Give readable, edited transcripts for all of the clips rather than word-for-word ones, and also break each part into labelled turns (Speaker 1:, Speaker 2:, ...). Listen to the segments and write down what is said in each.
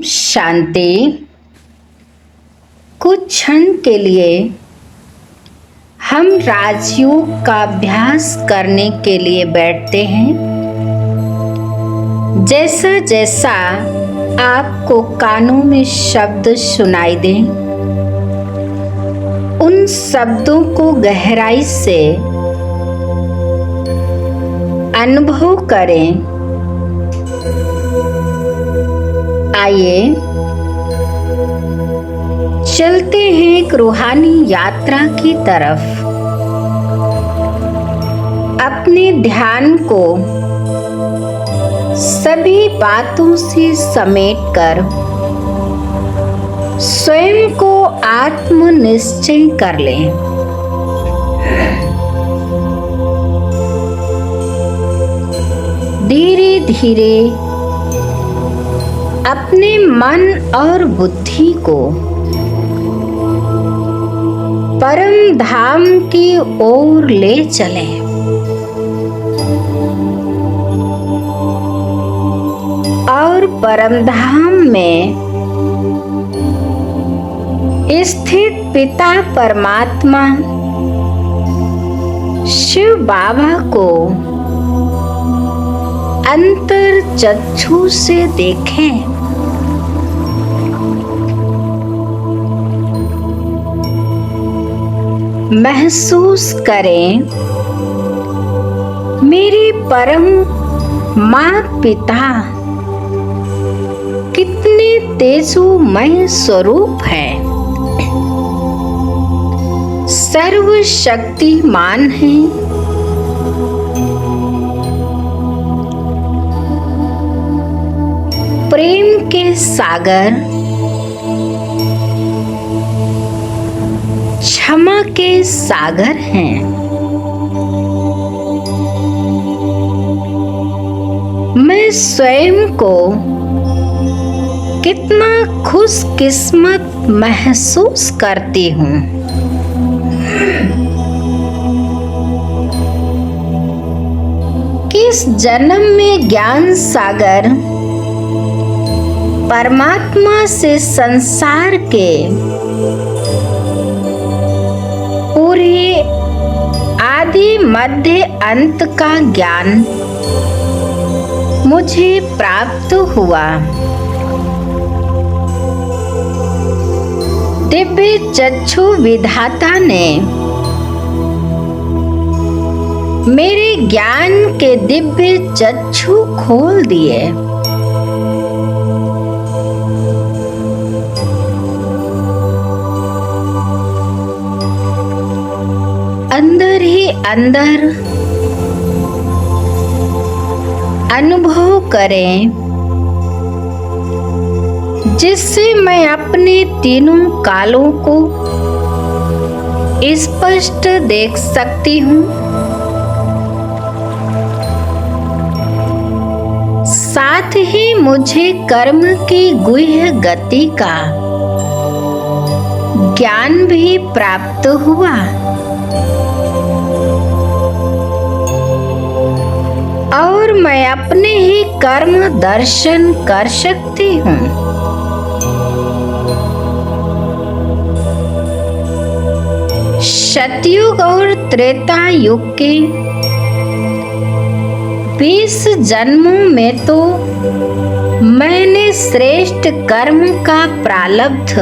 Speaker 1: शांति। कुछ क्षण के लिए हम राजयोग का अभ्यास करने के लिए बैठते हैं। जैसा जैसा आपको कानों में शब्द सुनाई दें, उन शब्दों को गहराई से अनुभव करें। आइए चलते हैं एक रूहानी यात्रा की तरफ। अपने ध्यान को सभी बातों से समेटकर स्वयं को आत्मनिश्चय कर लें। धीरे धीरे अपने मन और बुद्धि को परम धाम की ओर ले चलें। और परम धाम में स्थित पिता परमात्मा शिव बाबा को अंतर चक्षु से देखें। महसूस करें, मेरे परम माँ पिता कितने तेजोमय स्वरूप है, सर्वशक्तिमान है। प्रेम के सागर, क्षमा के सागर हैं। मैं स्वयं को कितना खुशकिस्मत महसूस करती हूँ। किस जन्म में ज्ञान सागर परमात्मा से संसार के पूरे आदि मध्य अंत का ज्ञान मुझे प्राप्त हुआ। दिव्य चक्षु विधाता ने मेरे ज्ञान के दिव्य चक्षु खोल दिए। अंदर ही अंदर अनुभव करें, जिससे मैं अपने तीनों कालों को स्पष्ट देख सकती हूँ। साथ ही मुझे कर्म की गुह्य गति का ज्ञान भी प्राप्त हुआ। और मैं अपने ही कर्म दर्शन कर सकती हूँ। सतयुग और त्रेता युग के 20 जन्मों में तो मैंने श्रेष्ठ कर्म का प्रारब्ध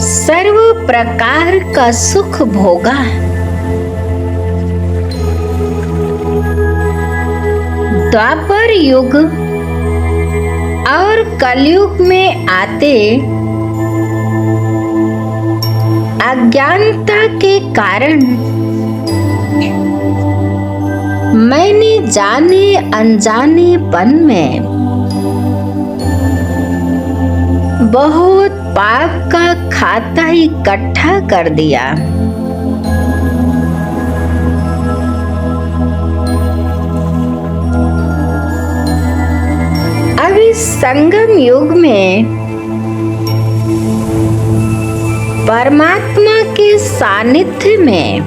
Speaker 1: सर्व प्रकार का सुख भोगा। द्वापर युग और कलयुग में आते अज्ञानता के कारण मैंने जाने अनजानेपन में बहुत पाप का खाता इकट्ठा कर दिया। अब इस संगम युग में परमात्मा के सानिध्य में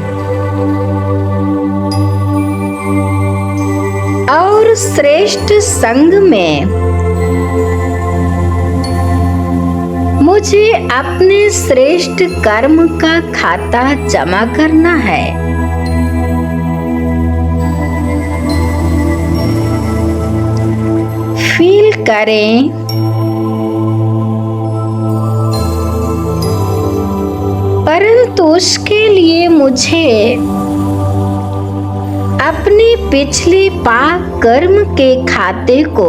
Speaker 1: और और श्रेष्ठ संग में मुझे अपने श्रेष्ठ कर्म का खाता जमा करना है। फील करें परंतु उसके लिए मुझे अपने पिछले पाप कर्म के खाते को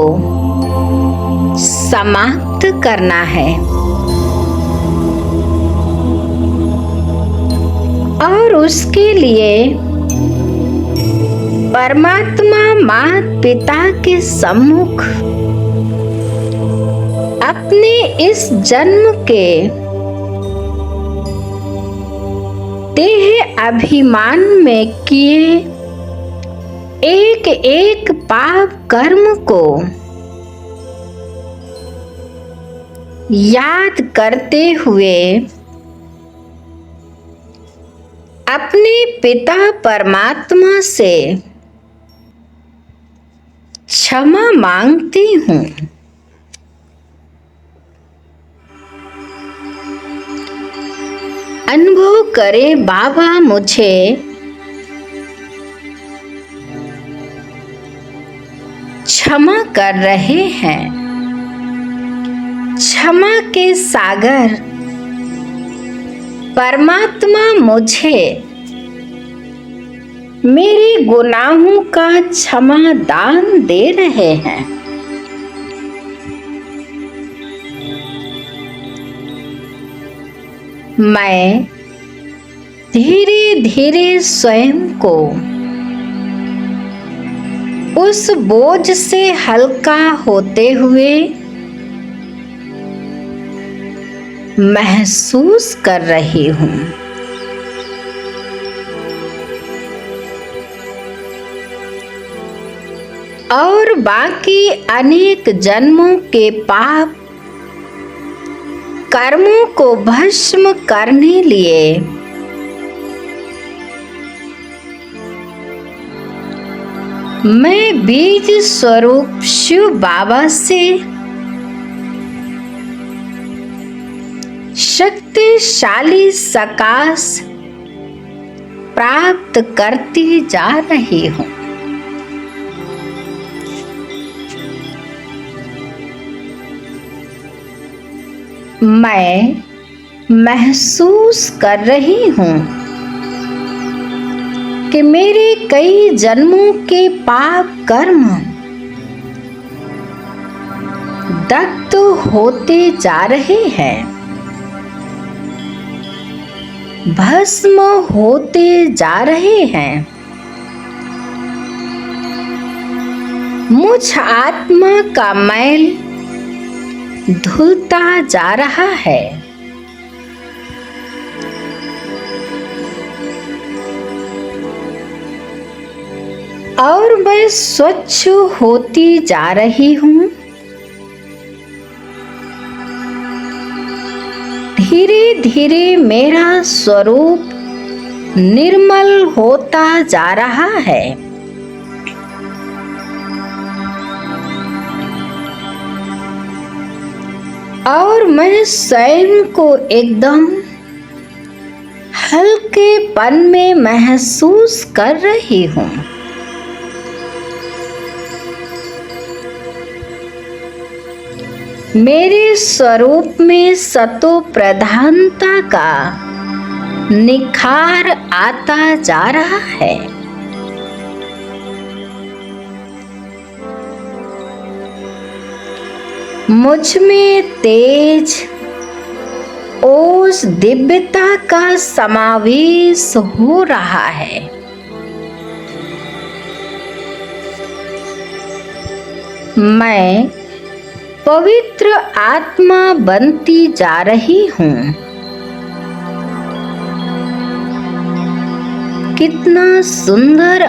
Speaker 1: समाप्त करना है और उसके लिए परमात्मा माता पिता के सम्मुख अपने इस जन्म के देह अभिमान में किए एक एक पाप कर्म को याद करते हुए अपने पिता परमात्मा से क्षमा मांगती हूँ। अनुभव करे बाबा मुझे क्षमा कर रहे हैं। क्षमा के सागर परमात्मा मुझे मेरे गुनाहों का क्षमा दान दे रहे हैं। मैं धीरे धीरे स्वयं को उस बोझ से हल्का होते हुए महसूस कर रही हूँ। और बाकी अनेक जन्मों के पाप कर्मों को भस्म करने लिए मैं बीज स्वरूप शिव बाबा से शक्तिशाली सकाश प्राप्त करती जा रही हूँ। मैं महसूस कर रही हूँ कि मेरे कई जन्मों के पाप कर्म दग्ध होते जा रहे हैं, भस्म होते जा रहे हैं। मुझ आत्मा का मैल धुलता जा रहा है और मैं स्वच्छ होती जा रही हूँ। धीरे धीरे मेरा स्वरूप निर्मल होता जा रहा है। और मैं स्वयं को एकदम हल्केपन में महसूस कर रही हूँ। मेरे स्वरूप में सतो प्रधानता का निखार आता जा रहा है। मुझ में तेज ओज दिव्यता का समावेश हो रहा है। मैं पवित्र आत्मा बनती जा रही हूँ। कितना सुंदर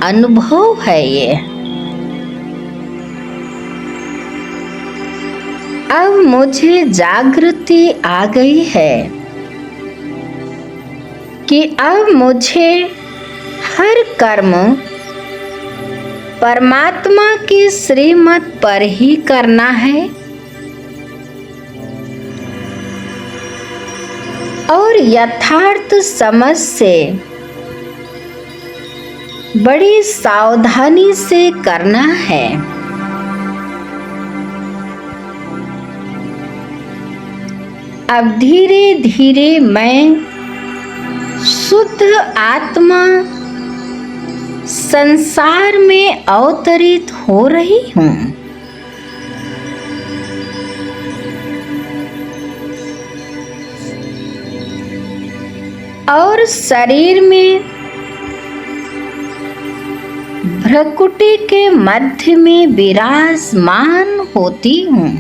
Speaker 1: अनुभव है ये। अब मुझे जागृति आ गई है कि अब मुझे हर कर्म परमात्मा की श्रीमत पर ही करना है और यथार्थ समझ से बड़ी सावधानी से करना है। अब धीरे धीरे मैं शुद्ध आत्मा संसार में अवतरित हो रही हूँ। और शरीर में भ्रकुटी के मध्य में विराजमान होती हूँ।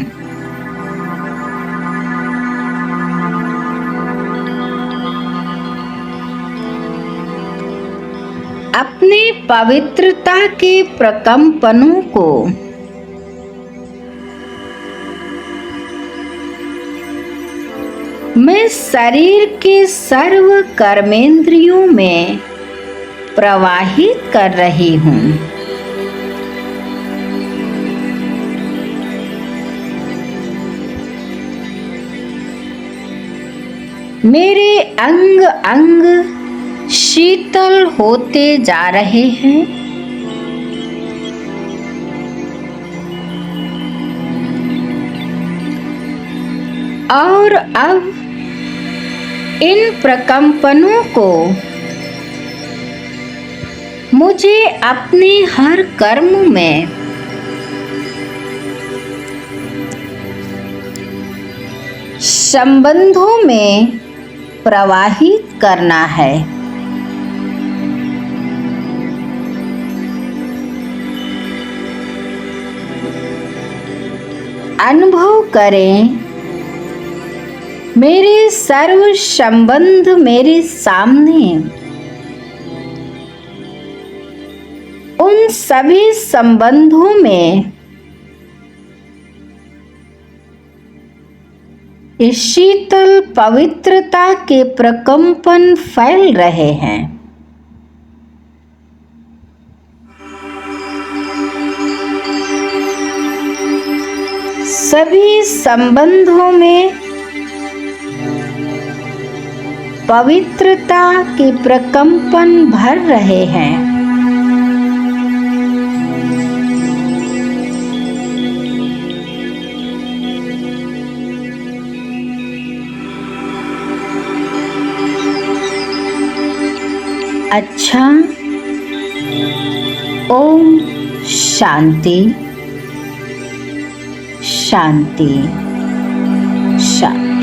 Speaker 1: अपने पवित्रता के प्रकंपनों को मैं शरीर के सर्व कर्मेंद्रियों में प्रवाहित कर रही हूँ। मेरे अंग अंग शीतल होते जा रहे हैं। और अब इन प्रकंपनों को मुझे अपने हर कर्म में संबंधों में प्रवाहित करना है। अनुभव करें, मेरे सर्व संबंध मेरे सामने। उन सभी संबंधों में इस शीतल पवित्रता के प्रकंपन फैल रहे हैं। सभी संबंधों में पवित्रता के प्रकंपन भर रहे हैं। अच्छा, ओम शांति शांति शांति।